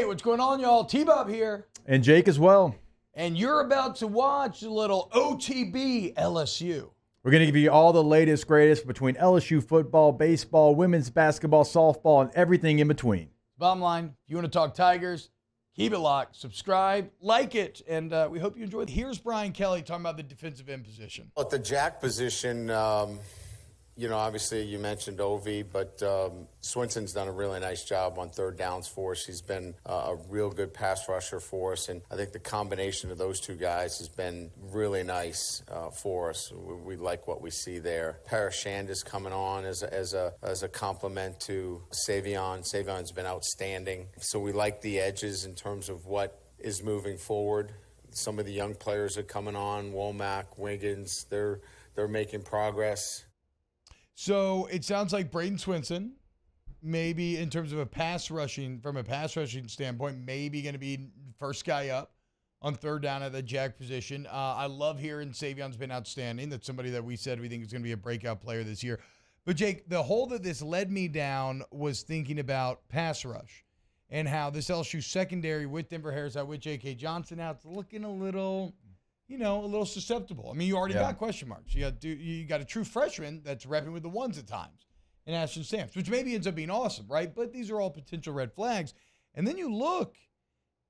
what's going on, y'all? T-Bob here. And Jake as well. And you're about to watch a little OTB LSU. We're going to give you all the latest, greatest between LSU football, baseball, women's basketball, softball, and everything in between. Bottom line, if you want to talk Tigers, keep it locked, subscribe, like it, and we hope you enjoy it. Here's Brian Kelly talking about the defensive end position. At the jack position, obviously you mentioned Ovi, but Swinson's done a really nice job on third downs for us. He's been a real good pass rusher for us, and I think the combination of those two guys has been really nice for us. We like what we see there. Parashand is coming on as a complement to Savion. Savion's been outstanding, so we like the edges in terms of what is moving forward. Some of the young players are coming on, Womack, Wiggins, they're making progress. So it sounds like Braden Swinson, maybe in terms of from a pass rushing standpoint, maybe going to be first guy up on third down at the jack position. I love hearing Savion's been outstanding. That's somebody that we said we think is going to be a breakout player this year. But Jake, the hole that this led me down was thinking about pass rush and how this LSU secondary with Denver Harris out, with J.K. Johnson out, it's looking a little susceptible. I mean, you already got question marks. You got a true freshman that's repping with the ones at times in Ashton Stamps, which maybe ends up being awesome, right? But these are all potential red flags. And then you look,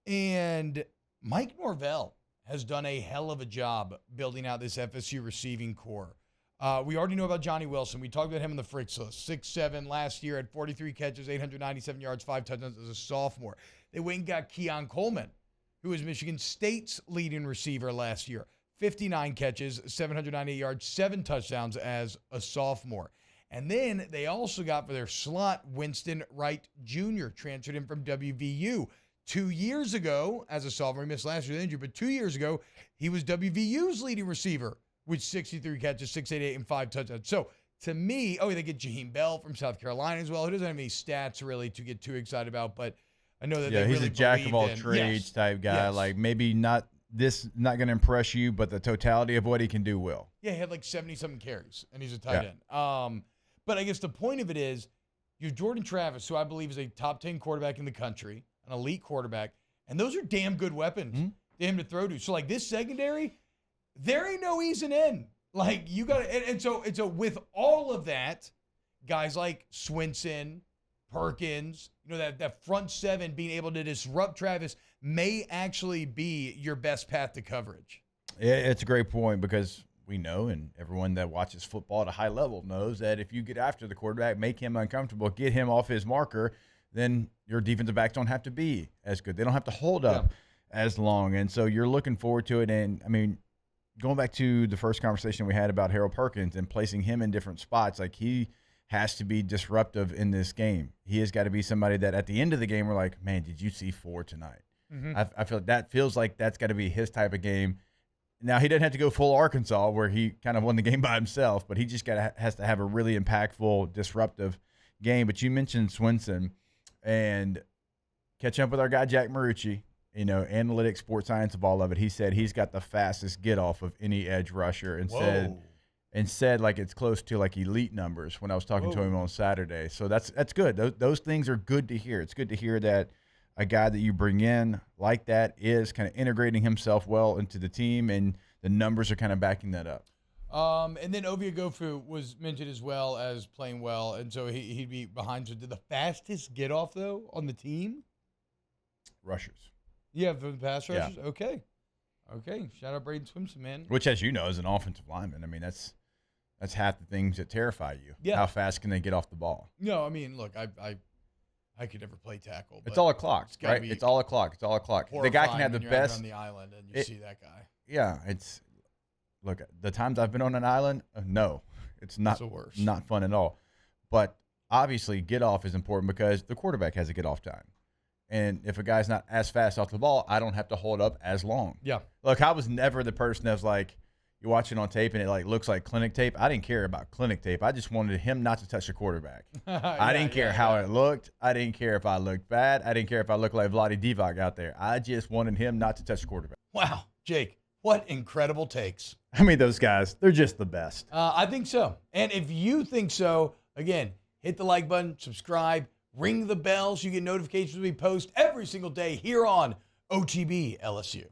and Mike Norvell has done a hell of a job building out this FSU receiving core. We already know about Johnny Wilson. We talked about him in the Fricks list. 6'7" last year, had 43 catches, 897 yards, 5 touchdowns as a sophomore. They went and got Keon Coleman, who was Michigan State's leading receiver last year. 59 catches, 798 yards, 7 touchdowns as a sophomore. And then they also got for their slot Winston Wright Jr., transferred him from WVU. 2 years ago, as a sophomore, he missed last year with injury, but 2 years ago, he was WVU's leading receiver with 63 catches, 688, and 5 touchdowns. So to me, they get Jaheim Bell from South Carolina as well, who doesn't have any stats really to get too excited about, but I know that he's a jack of all trades type guy. Yes. Like maybe not going to impress you, but the totality of what he can do will. Yeah, he had like 70-something carries, and he's a tight end. But I guess the point of it is, you have Jordan Travis, who I believe is a top 10 quarterback in the country, an elite quarterback, and those are damn good weapons for him to throw to. So like this secondary, there ain't no easing in. Like you got to, and so with all of that, guys like Swinson, Perkins, that front seven being able to disrupt Travis may actually be your best path to coverage. Yeah, it's a great point because we know, and everyone that watches football at a high level knows, that if you get after the quarterback, make him uncomfortable, get him off his marker, then your defensive backs don't have to be as good. They don't have to hold up as long. And so you're looking forward to it. And, I mean, going back to the first conversation we had about Harold Perkins and placing him in different spots, like he has to be disruptive in this game. He has got to be somebody that at the end of the game we're like, man, did you see 4 tonight? I feel that feels like that's got to be his type of game. Now, he doesn't have to go full Arkansas where he kind of won the game by himself, but he just has to have a really impactful, disruptive game. But you mentioned Swinson, and catch up with our guy Jack Marucci, analytics, sports science of all of it. He said he's got the fastest get off of any edge rusher, and said like it's close to like elite numbers when I was talking to him on Saturday. So that's good. Those things are good to hear. It's good to hear that a guy that you bring in like that is kind of integrating himself well into the team, and the numbers are kind of backing that up. And then Ovie Ogofu was mentioned as well as playing well, and so he'd be behind. So did the fastest get off though on the team? Rushers. Yeah, for the pass rushers. Yeah. Okay. Shout out Braden Swinson, man. Which, as you know, is an offensive lineman. I mean, that's half the things that terrify you. Yeah. How fast can they get off the ball? No, I mean, look, I could never play tackle. But it's all a clock, right? It's all a clock. The guy can have the best on the island, and you see that guy. Yeah, look. The times I've been on an island, no, it's not. It's the worst. Not fun at all. But obviously, get off is important because the quarterback has a get off time, and if a guy's not as fast off the ball, I don't have to hold up as long. Yeah. Look, I was never the person that's like, you watch it on tape and it like looks like clinic tape. I didn't care about clinic tape. I just wanted him not to touch the quarterback. I didn't care how it looked. I didn't care if I looked bad. I didn't care if I looked like Vlade Divac out there. I just wanted him not to touch the quarterback. Wow, Jake, what incredible takes. I mean, those guys, they're just the best. I think so. And if you think so, again, hit the like button, subscribe, Ring the bell so you get notifications when we post every single day here on OTB LSU.